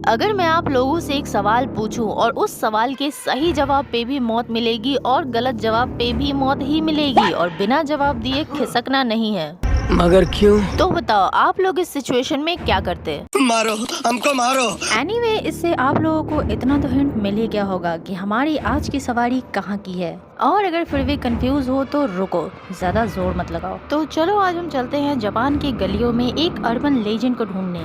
अगर मैं आप लोगों से एक सवाल पूछूं और उस सवाल के सही जवाब पे भी मौत मिलेगी और गलत जवाब पे भी मौत ही मिलेगी और बिना जवाब दिए खिसकना नहीं है, मगर क्यों? तो बताओ आप लोग इस सिचुएशन में क्या करते? मारो, हमको मारो। एनीवे, इससे आप लोगों को इतना तो हिंट मिल ही गया होगा कि हमारी आज की सवारी कहाँ की है। और अगर फिर भी कंफ्यूज हो तो रुको, ज्यादा जोर मत लगाओ। तो चलो आज हम चलते हैं जापान की गलियों में एक अर्बन लेजेंड को ढूंढने,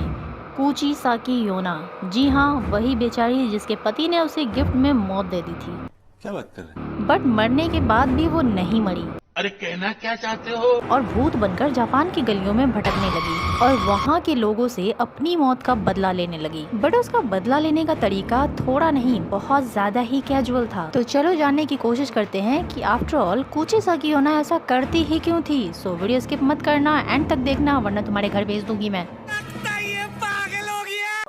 कुचिसाकी योना। जी हाँ, वही बेचारी जिसके पति ने उसे गिफ्ट में मौत दे दी थी। क्या बात कर रहे हैं? बट मरने के बाद भी वो नहीं मरी अरे कहना क्या चाहते हो? और भूत बनकर जापान की गलियों में भटकने लगी और वहाँ के लोगों से अपनी मौत का बदला लेने लगी। बट उसका बदला लेने का तरीका थोड़ा नहीं, बहुत ज्यादा ही कैजुअल था। तो चलो जानने की कोशिश करते हैं कि आफ्टर ऑल कुचिसाकी योना ऐसा करती ही क्यों थी। सो वीडियो स्किप मत करना, एंड तक देखना, वरना तुम्हारे घर भेज दूंगी मैं।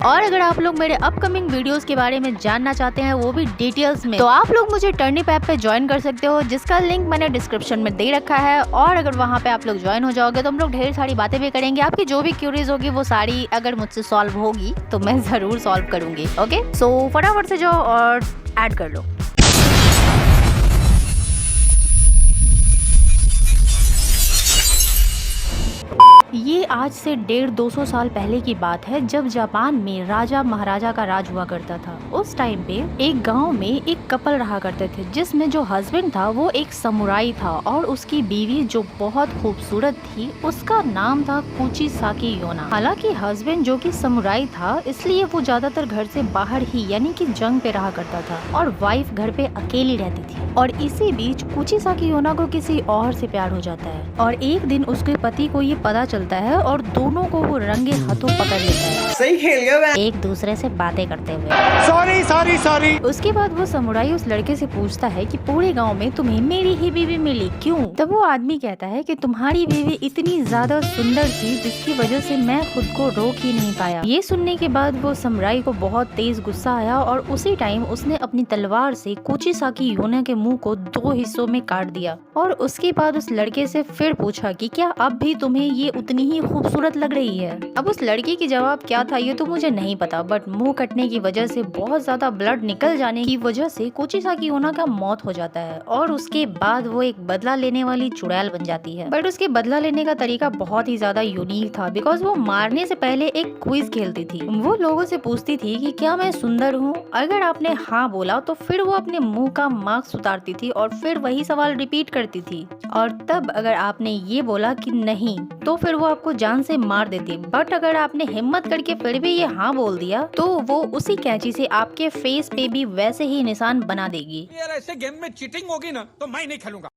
और अगर आप लोग मेरे अपकमिंग वीडियोस के बारे में जानना चाहते हैं, वो भी डिटेल्स में, तो आप लोग मुझे टर्निप ऐप पे ज्वाइन कर सकते हो, जिसका लिंक मैंने डिस्क्रिप्शन में दे रखा है। और अगर वहाँ पे आप लोग ज्वाइन हो जाओगे तो हम लोग ढेर सारी बातें भी करेंगे। आपकी जो भी क्यूरीज होगी वो सारी अगर मुझसे सॉल्व होगी तो मैं जरूर सॉल्व करूंगी। ओके, सो फटाफट से जाओ और ऐड कर लो। ये आज से 150-200 साल पहले की बात है, जब जापान में राजा महाराजा का राज हुआ करता था। उस टाइम पे एक गांव में एक कपल रहा करते थे, जिसमें जो हस्बैंड था वो एक समुराई था और उसकी बीवी जो बहुत खूबसूरत थी, उसका नाम था कुचिसाकी योना। हालांकि हस्बैंड जो कि समुराई था, इसलिए वो ज्यादातर घर से बाहर ही यानी कि जंग पे रहा करता था और वाइफ घर पे अकेली रहती थी। और इसी बीच कुचिसाकी योना को किसी और से प्यार हो जाता है और एक दिन उसके पति को ये पता चलता है और दोनों को वो रंगे हाथों पकड़ लेता है, सही खेल गया मैं। एक दूसरे से बातें करते हुए। Sorry sorry sorry. उसके बाद वो समुराई उस लड़के से पूछता है कि पूरे गांव में तुम्हें मेरी ही बीवी मिली, क्यों? तब वो आदमी कहता है कि तुम्हारी बीवी इतनी ज्यादा सुंदर थी जिसकी वजह से मैं खुद को रोक ही नहीं पाया। ये सुनने के बाद वो समुराई को बहुत तेज गुस्सा आया और उसी टाइम उसने अपनी तलवार से कुचिसाकी योना के मुंह को 2 हिस्सों में काट दिया। और उसके बाद उस लड़के से फिर पूछा कि क्या अब भी तुम्हें ये उतनी ही खूबसूरत लग रही है? अब उस लड़की की जवाब क्या था ये तो मुझे नहीं पता, बट मुंह कटने की वजह से बहुत ज्यादा ब्लड निकल जाने की वजह से कुचिसाकी योना का मौत हो जाता है और उसके बाद वो एक बदला लेने वाली चुड़ैल बन जाती है। बट उसके बदला लेने का तरीका बहुत ही ज्यादा यूनिक था, बिकॉज वो मारने से पहले एक क्विज खेलती थी। वो लोगों से पूछती थी कि क्या मैं सुंदर हूँ? अगर आपने हाँ बोला तो फिर वो अपने मुंह का मास्क उतारती थी और फिर वही सवाल रिपीट करती थी, और तब अगर आपने ये बोला कि नहीं तो फिर वो आपको जान से मार देती। बट अगर आपने हिम्मत करके फिर भी ये हाँ बोल दिया तो वो उसी कैंची से आपके फेस पे भी वैसे ही निशान बना देगी। यार ऐसे गेम में चीटिंग होगी ना तो मैं नहीं खेलूंगा।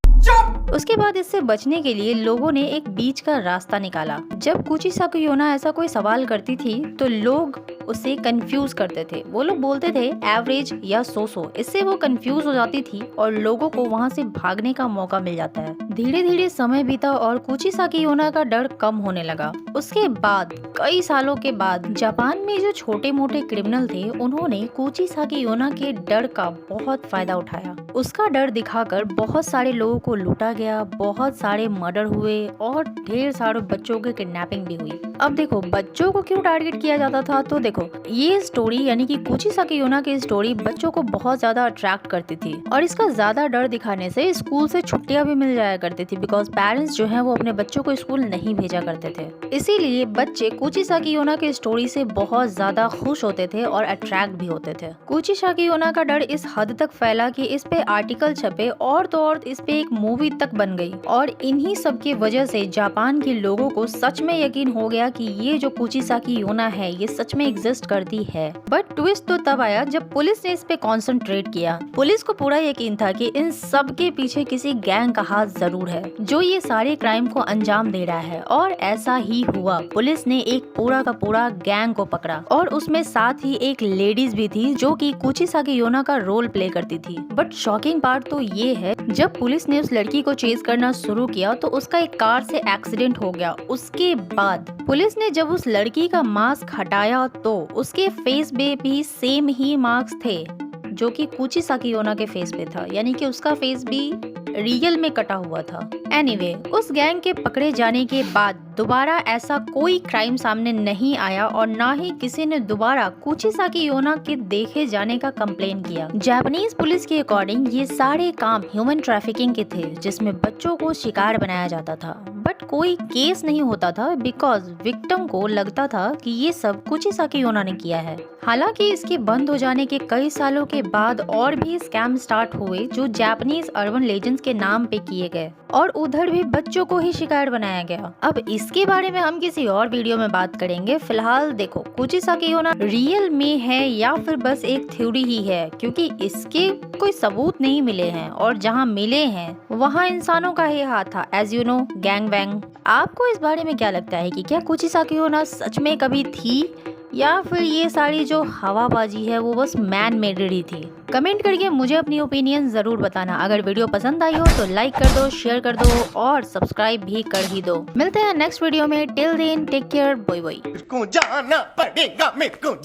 उसके बाद इससे बचने के लिए लोगों ने एक बीच का रास्ता निकाला। जब कुचिसाकी योना ऐसा कोई सवाल करती थी तो लोग उसे कंफ्यूज करते थे। वो लोग बोलते थे एवरेज या सो। इससे वो कंफ्यूज हो जाती थी और लोगों को वहाँ से भागने का मौका मिल जाता है। धीरे धीरे समय बीता और कुचिसाकी योना का डर कम होने लगा। उसके बाद कई सालों के बाद जापान में जो छोटे मोटे क्रिमिनल थे, उन्होंने कुचिसाकी योना के डर का बहुत फायदा उठाया। उसका डर दिखाकर बहुत सारे लोगों को लूटा गया, बहुत सारे मर्डर हुए और ढेर सारे बच्चों की किडनैपिंग भी हुई। अब देखो बच्चों को क्यों टारगेट किया जाता था, तो देखो ये स्टोरी यानी कि कुचिसाकी योना की स्टोरी बच्चों को बहुत ज्यादा अट्रैक्ट करती थी और इसका ज्यादा डर दिखाने से स्कूल से छुट्टियां भी मिल जाया करती थी, बिकॉज पेरेंट्स जो है वो अपने बच्चों को स्कूल नहीं भेजा करते थे। इसीलिए बच्चे कुचिसाकी योना की स्टोरी से बहुत ज्यादा खुश होते थे और अट्रैक्ट भी होते थे। कुचिसाकी योना का डर इस हद तक फैला कि इस पे आर्टिकल छपे और तो और इस पे एक मूवी तक बन गई और इन्हीं सब की वजह से जापान के लोगों को सच में यकीन हो गया कि ये जो कुचिसाकी योना है ये सच में एग्जिस्ट करती है। बट ट्विस्ट तो तब आया जब पुलिस ने इस पे कॉन्सेंट्रेट किया। पुलिस को पूरा यकीन था कि इन सब के पीछे किसी गैंग का हाथ जरूर है जो ये सारे क्राइम को अंजाम दे रहा है, और ऐसा ही हुआ। पुलिस ने एक पूरा का पूरा गैंग को पकड़ा और उसमें साथ ही एक लेडीज भी थी जो कि कुचिसाकी योना का रोल प्ले करती थी। बट शॉकिंग पार्ट तो ये है, जब पुलिस ने उस लड़की को चेज करना शुरू किया तो उसका एक कार से एक्सीडेंट हो गया। उसके बाद पुलिस ने जब उस लड़की का मास्क हटाया तो उसके फेस पे भी सेम ही मार्क्स थे जो कि कुचिसाकी योना के फेस पे था, यानी कि उसका फेस भी रियल में कटा हुआ था। एनीवे, उस गैंग के पकड़े जाने के बाद दोबारा ऐसा कोई क्राइम सामने नहीं आया और ना ही किसी ने दोबारा कुचिसाकी योना के देखे जाने का कंप्लेन किया। जापानीज पुलिस के अकॉर्डिंग ये सारे काम ह्यूमन ट्रैफिकिंग के थे, जिसमें बच्चों को शिकार बनाया जाता था, बट कोई केस नहीं होता था बिकॉज विक्टिम को लगता था कि ये सब कुचिसाकी योना ने किया है। हालांकि इसके बंद हो जाने के कई सालों के बाद और भी स्कैम स्टार्ट हुए जो जापानीज अर्बन लेजेंड्स के नाम पे किए गए और उधर भी बच्चों को ही शिकार बनाया गया। अब इसके बारे में हम किसी और वीडियो में बात करेंगे। फिलहाल देखो, कुचिसाकी योना रियल में है या फिर बस एक थ्योरी ही है, क्योंकि इसके कोई सबूत नहीं मिले हैं और जहाँ मिले हैं वहाँ इंसानों का ही हाथ था, as you know, gang bang. आपको इस बारे में क्या लगता है कि क्या कुचिसाकी योना सच में कभी थी या फिर ये सारी जो हवाबाजी है वो बस मैन मेड ही थी? कमेंट करके मुझे अपनी ओपिनियन जरूर बताना। अगर वीडियो पसंद आई हो तो लाइक कर दो, शेयर कर दो और सब्सक्राइब भी कर ही दो। मिलते हैं नेक्स्ट वीडियो में। Till then take care, bye bye. जाना पड़ेगा मेरे को।